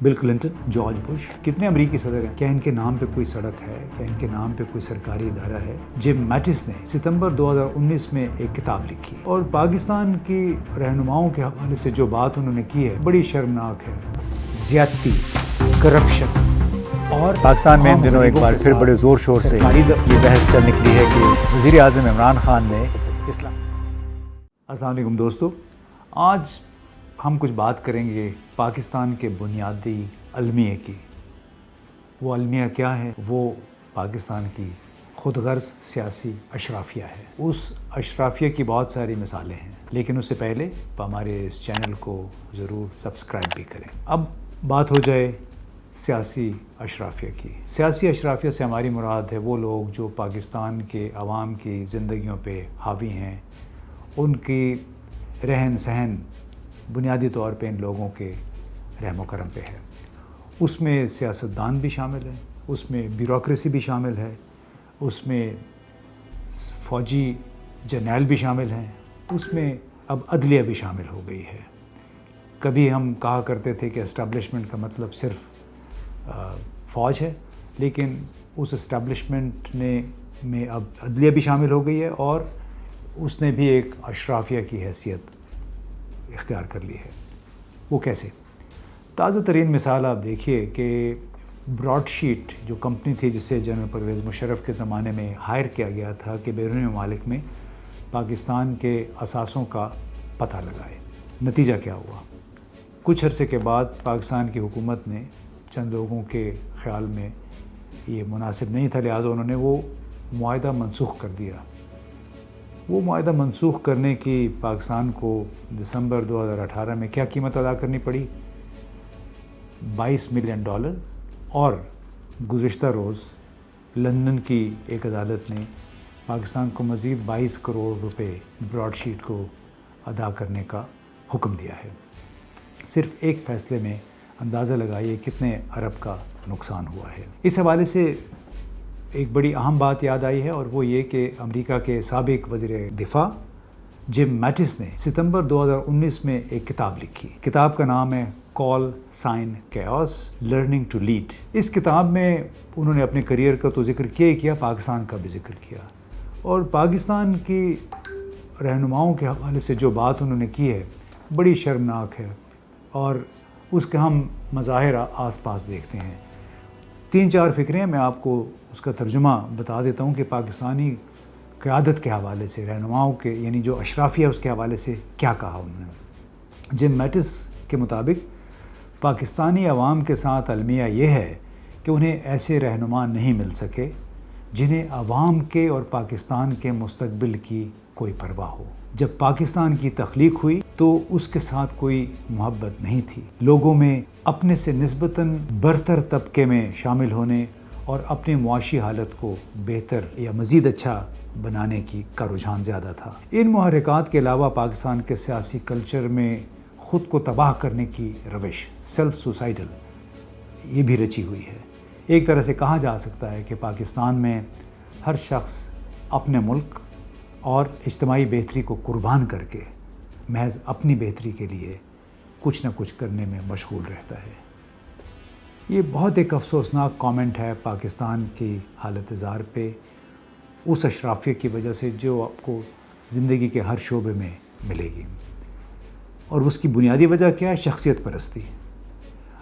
Bill Clinton, George Bush, کتنے امریکی صدر ہیں؟ کیا ان کے نام پہ کوئی سڑک ہے؟ کیا ان کے نام پہ کوئی سرکاری ادارہ ہے؟ جم میٹس نے ستمبر 2019 میں ایک کتاب لکھی اور پاکستان کی رہنماؤں کے حوالے سے جو بات انہوں نے کی ہے بڑی شرمناک ہے۔ زیادتی، کرپشن اور پاکستان میں ان دنوں ایک بار پھر بڑے زور شور سے یہ بحث چل نکلی ہے کہ وزیر اعظم عمران خان نے السلام علیکم دوستو، آج ہم کچھ بات کریں گے پاکستان کے بنیادی المیہ کی۔ وہ المیہ کیا ہے؟ وہ پاکستان کی خود غرض سیاسی اشرافیہ ہے۔ اس اشرافیہ کی بہت ساری مثالیں ہیں، لیکن اس سے پہلے ہمارے اس چینل کو ضرور سبسکرائب بھی کریں۔ اب بات ہو جائے سیاسی اشرافیہ کی۔ سیاسی اشرافیہ سے ہماری مراد ہے وہ لوگ جو پاکستان کے عوام کی زندگیوں پہ حاوی ہیں، ان کی رہن سہن بنیادی طور پہ ان لوگوں کے رحم و کرم پہ ہے۔ اس میں سیاستدان بھی شامل ہیں، اس میں بیوروکریسی بھی شامل ہے، اس میں فوجی جرنیل بھی شامل ہیں، اس میں اب عدلیہ بھی شامل ہو گئی ہے۔ کبھی ہم کہا کرتے تھے کہ اسٹیبلشمنٹ کا مطلب صرف فوج ہے، لیکن اس اسٹیبلشمنٹ میں اب عدلیہ بھی شامل ہو گئی ہے اور اس نے بھی ایک اشرافیہ کی حیثیت اختیار کر لی ہے۔ وہ کیسے؟ تازہ ترین مثال آپ دیکھیے کہ براڈ شیٹ جو کمپنی تھی جسے جنرل پرویز مشرف کے زمانے میں ہائر کیا گیا تھا کہ بیرونی ممالک میں پاکستان کے اثاثوں کا پتہ لگائے، نتیجہ کیا ہوا؟ کچھ عرصے کے بعد پاکستان کی حکومت نے چند لوگوں کے خیال میں یہ مناسب نہیں تھا، لہٰذا انہوں نے وہ معاہدہ منسوخ کر دیا۔ وہ معاہدہ منسوخ کرنے کی پاکستان کو دسمبر 2018 میں کیا قیمت ادا کرنی پڑی؟ $22 ملین، اور گزشتہ روز لندن کی ایک عدالت نے پاکستان کو مزید 22 کروڑ روپے براڈ شیٹ کو ادا کرنے کا حکم دیا ہے۔ صرف ایک فیصلے میں اندازہ لگائیے کتنے ارب کا نقصان ہوا ہے۔ اس حوالے سے ایک بڑی اہم بات یاد آئی ہے اور وہ یہ کہ امریکہ کے سابق وزیر دفاع جم میٹس نے ستمبر 2019 میں ایک کتاب لکھی۔ کتاب کا نام ہے Call Sign Chaos Learning to Lead. اس کتاب میں انہوں نے اپنے کریئر کا تو ذکر کیا ہی کیا، پاکستان کا بھی ذکر کیا، اور پاکستان کی رہنماؤں کے حوالے سے جو بات انہوں نے کی ہے بڑی شرمناک ہے، اور اس کے ہم مظاہر آس پاس دیکھتے ہیں۔ 3-4 فکریں میں آپ کو اس کا ترجمہ بتا دیتا ہوں کہ پاکستانی قیادت کے حوالے سے، رہنماؤں کے یعنی جو اشرافیہ اس کے حوالے سے کیا کہا انہوں نے۔ جم میٹس کے مطابق پاکستانی عوام کے ساتھ المیہ یہ ہے کہ انہیں ایسے رہنما نہیں مل سکے جنہیں عوام کے اور پاکستان کے مستقبل کی کوئی پرواہ ہو۔ جب پاکستان کی تخلیق ہوئی تو اس کے ساتھ کوئی محبت نہیں تھی۔ لوگوں میں اپنے سے نسبتاً برتر طبقے میں شامل ہونے اور اپنی معاشی حالت کو بہتر یا مزید اچھا بنانے کا رجحان زیادہ تھا۔ ان محرکات کے علاوہ پاکستان کے سیاسی کلچر میں خود کو تباہ کرنے کی روش، سیلف سوسائڈل، یہ بھی رچی ہوئی ہے۔ ایک طرح سے کہا جا سکتا ہے کہ پاکستان میں ہر شخص اپنے ملک اور اجتماعی بہتری کو قربان کر کے محض اپنی بہتری کے لیے کچھ نہ کچھ کرنے میں مشغول رہتا ہے۔ یہ بہت ایک افسوسناک کامنٹ ہے پاکستان کی حالت زار پہ، اس اشرافیہ کی وجہ سے جو آپ کو زندگی کے ہر شعبے میں ملے گی، اور اس کی بنیادی وجہ کیا ہے؟ شخصیت پرستی۔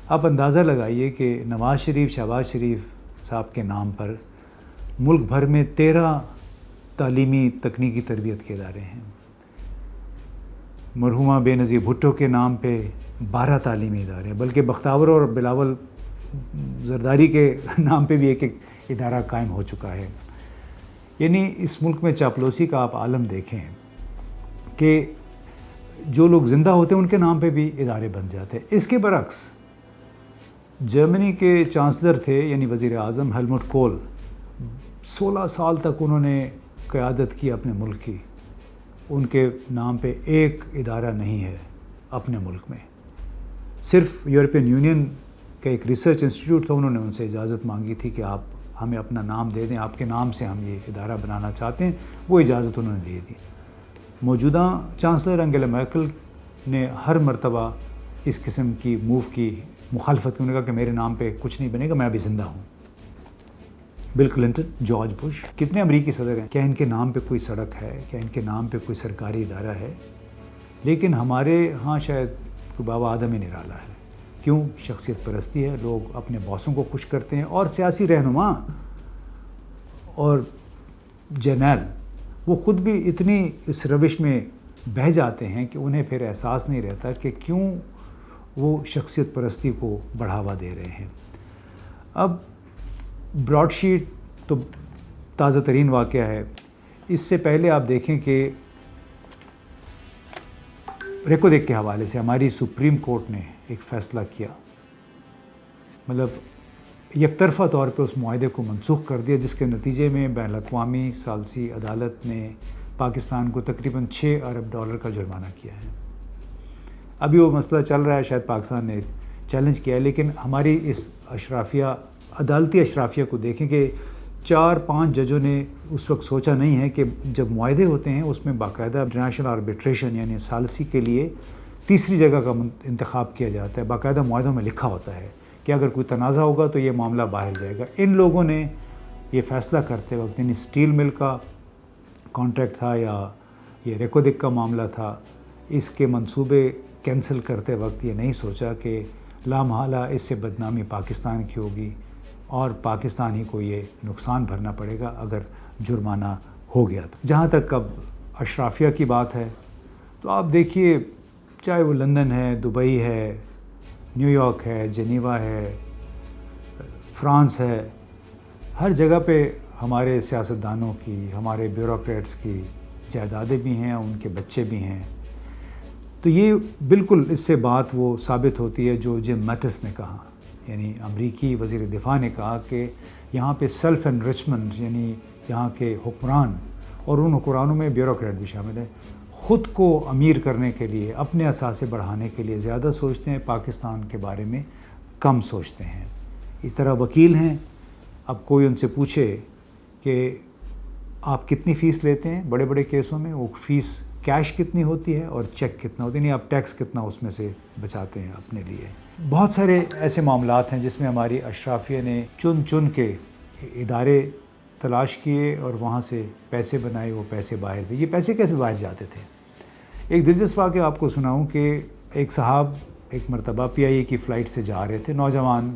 آپ اندازہ لگائیے کہ نواز شریف، شہباز شریف صاحب کے نام پر ملک بھر میں 13 تعلیمی تکنیکی تربیت کے ادارے ہیں۔ مرحومہ بے نظیر بھٹو کے نام پہ 12 تعلیمی ادارے ہیں، بلکہ بختیور اور بلاول زرداری کے نام پہ بھی ایک ادارہ قائم ہو چکا ہے۔ یعنی اس ملک میں چاپلوسی کا آپ عالم دیکھیں کہ جو لوگ زندہ ہوتے ہیں ان کے نام پہ بھی ادارے بن جاتے ہیں۔ اس کے برعکس جرمنی کے چانسلر تھے یعنی وزیر اعظم ہیلمٹ کول، 16 سال تک انہوں نے قیادت کی اپنے ملک کی، ان کے نام پہ ایک ادارہ نہیں ہے اپنے ملک میں۔ صرف یورپین یونین کا ایک ریسرچ انسٹیٹیوٹ تھا، انہوں نے ان سے اجازت مانگی تھی کہ آپ ہمیں اپنا نام دے دیں، آپ کے نام سے ہم یہ ادارہ بنانا چاہتے ہیں، وہ اجازت انہوں نے دے دی۔ موجودہ چانسلر انگیلا مرکل نے ہر مرتبہ اس قسم کی موو کی مخالفت کی. انہوں نے کہا کہ میرے نام پہ کچھ نہیں بنے گا, میں ابھی زندہ ہوں. بل کلنٹن, جارج بش, کتنے امریکی صدر ہیں, کیا ان کے نام پہ کوئی سڑک ہے, کیا ان کے نام پہ کوئی سرکاری ادارہ ہے؟ لیکن ہمارے ہاں شاید کوئی بابا آدم ہی نرالا ہے. کیوں؟ شخصیت پرستی ہے, لوگ اپنے باسوں کو خوش کرتے ہیں, اور سیاسی رہنما اور جرنیل وہ خود بھی اتنی اس روش میں بہہ جاتے ہیں کہ انہیں پھر احساس نہیں رہتا کہ کیوں وہ شخصیت پرستی کو بڑھاوا دے رہے ہیں. اب براڈ شیٹ تو تازہ ترین واقعہ ہے. اس سے پہلے آپ دیکھیں کہ ریکو دیکھ کے حوالے سے ہماری سپریم کورٹ نے ایک فیصلہ کیا, مطلب یک طرفہ طور پہ اس معاہدے کو منسوخ کر دیا, جس کے نتیجے میں بین الاقوامی ثالثی عدالت نے پاکستان کو تقریباً $6 ارب کا جرمانہ کیا ہے. ابھی وہ مسئلہ چل رہا ہے, شاید پاکستان نے چیلنج کیا ہے, لیکن ہماری اس اشرافیہ عدالتی اشرافیہ کو دیکھیں کہ 4-5 ججوں نے اس وقت سوچا نہیں ہے کہ جب معاہدے ہوتے ہیں اس میں باقاعدہ انٹرنیشنل آربیٹریشن یعنی ثالثی کے لیے تیسری جگہ کا انتخاب کیا جاتا ہے. باقاعدہ معاہدوں میں لکھا ہوتا ہے کہ اگر کوئی تنازع ہوگا تو یہ معاملہ باہر جائے گا. ان لوگوں نے یہ فیصلہ کرتے وقت, یعنی اسٹیل مل کا کانٹریکٹ تھا یا یہ ریکودک کا معاملہ تھا, اس کے منصوبے کینسل کرتے وقت یہ نہیں سوچا کہ لامحالہ اس سے بدنامی پاکستان کی ہوگی اور پاکستان ہی کو یہ نقصان بھرنا پڑے گا اگر جرمانہ ہو گیا. جہاں تک اب اشرافیہ کی بات ہے تو آپ دیکھیے, چاہے وہ لندن ہے, دبئی ہے, نیو یارک ہے, جنیوا ہے, فرانس ہے, ہر جگہ پہ ہمارے سیاستدانوں کی, ہمارے بیوروکریٹس کی جائیدادیں بھی ہیں, ان کے بچے بھی ہیں. تو یہ بالکل اس سے بات وہ ثابت ہوتی ہے جو جم میٹس نے کہا, یعنی امریکی وزیر دفاع نے کہا کہ یہاں پہ سیلف انرچمنٹ, یعنی یہاں کے حکمران اور ان حکمرانوں میں بیوروکریٹ بھی شامل ہیں, خود کو امیر کرنے کے لیے, اپنے اثاثے بڑھانے کے لیے زیادہ سوچتے ہیں, پاکستان کے بارے میں کم سوچتے ہیں. اس طرح وکیل ہیں, اب کوئی ان سے پوچھے کہ آپ کتنی فیس لیتے ہیں بڑے بڑے کیسوں میں, وہ فیس کیش کتنی ہوتی ہے اور چیک کتنا ہوتی ہے, نہیں آپ ٹیکس کتنا اس میں سے بچاتے ہیں اپنے لیے. بہت سارے ایسے معاملات ہیں جس میں ہماری اشرافیہ نے چن کے ادارے تلاش کیے اور وہاں سے پیسے بنائے, وہ پیسے باہر بھی. یہ پیسے کیسے باہر جاتے تھے؟ ایک دلچسپ واقعہ آپ کو سناؤں کہ ایک صاحب ایک مرتبہ PIA کی فلائٹ سے جا رہے تھے, نوجوان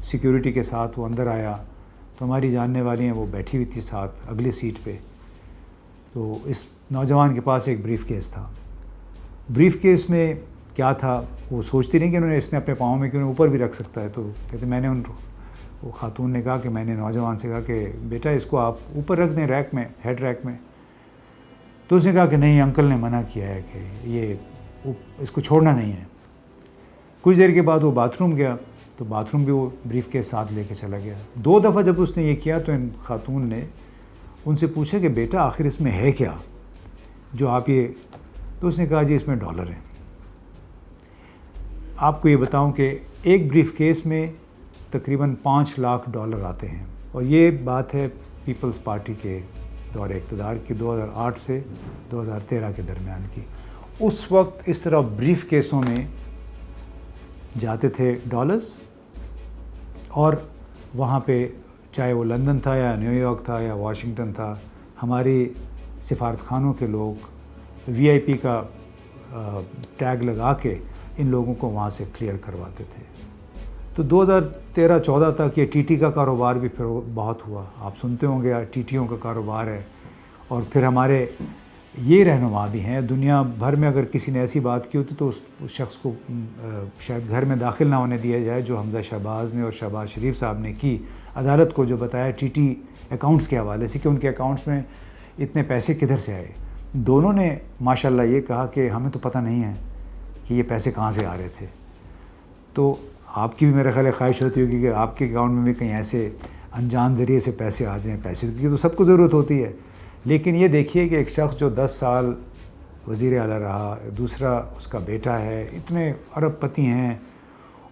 سیکیورٹی کے ساتھ, وہ اندر آیا تو ہماری جاننے والی ہیں, وہ بیٹھی ہوئی تھی ساتھ اگلی سیٹ پہ. تو اس نوجوان کے پاس ایک بریف کیس تھا. بریف کیس میں کیا تھا وہ سوچتی نہیں کہ انہوں نے اس نے اپنے پاؤں میں کیوں اوپر بھی رکھ سکتا ہے. تو کہتے میں نے وہ خاتون نے کہا کہ میں نے نوجوان سے کہا کہ بیٹا اس کو آپ اوپر رکھ دیں ریک میں, ہیڈ ریک میں. تو اس نے کہا کہ نہیں, انکل نے منع کیا ہے کہ یہ اس کو چھوڑنا نہیں ہے. کچھ دیر کے بعد وہ باتھ روم گیا تو باتھ روم بھی وہ بریف کے ساتھ لے کے چلا گیا. 2 دفعہ جب اس نے یہ کیا تو ان خاتون نے ان سے پوچھا کہ بیٹا آخر اس میں ہے کیا جو آپ یہ, تو اس نے کہا جی اس میں $. ہیں. آپ کو یہ بتاؤں کہ ایک بریف کیس میں تقریباً $5 لاکھ آتے ہیں, اور یہ بات ہے پیپلز پارٹی کے دور اقتدار کی, 2008 سے 2013 کے درمیان کی. اس وقت اس طرح بریف کیسوں میں جاتے تھے $, اور وہاں پہ چاہے وہ لندن تھا یا نیو یارک تھا یا واشنگٹن تھا, ہماری سفارت خانوں کے لوگ VIP کا ٹیگ لگا کے ان لوگوں کو وہاں سے کلیئر کرواتے تھے. تو 2013-14 تک یہ TT کا کاروبار بھی پھر بہت ہوا. آپ سنتے ہوں گے TTوں کا کاروبار ہے. اور پھر ہمارے یہ رہنما بھی ہیں دنیا بھر میں, اگر کسی نے ایسی بات کی ہوتی تو اس شخص کو شاید گھر میں داخل نہ ہونے دیا جائے, جو حمزہ شہباز نے اور شہباز شریف صاحب نے کی عدالت کو جو بتایا TT اکاؤنٹس کے حوالے سے کہ ان کے اکاؤنٹس میں اتنے پیسے کدھر سے آئے. دونوں نے ماشاءاللہ یہ کہا کہ ہمیں تو پتہ نہیں ہے کہ یہ پیسے کہاں سے آ رہے تھے. تو آپ کی بھی میرے خیال خواہش ہوتی ہوگی کہ آپ کے اکاؤنٹ میں بھی کہیں ایسے انجان ذریعے سے پیسے آ جائیں. پیسے کی تو سب کو ضرورت ہوتی ہے, لیکن یہ دیکھیے کہ ایک شخص جو 10 سال وزیر اعلیٰ رہا, دوسرا اس کا بیٹا ہے, اتنے ارب پتی ہیں,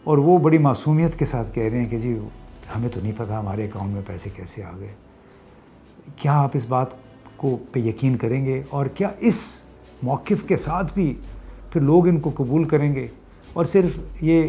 اور وہ بڑی معصومیت کے ساتھ کہہ رہے ہیں کہ جی ہمیں تو نہیں پتہ ہمارے اکاؤنٹ میں پیسے کیسے آ گئے. کیا آپ اس بات کو پہ یقین کریں گے؟ اور کیا اس موقف کے ساتھ بھی پھر لوگ ان کو قبول کریں گے؟ اور صرف یہ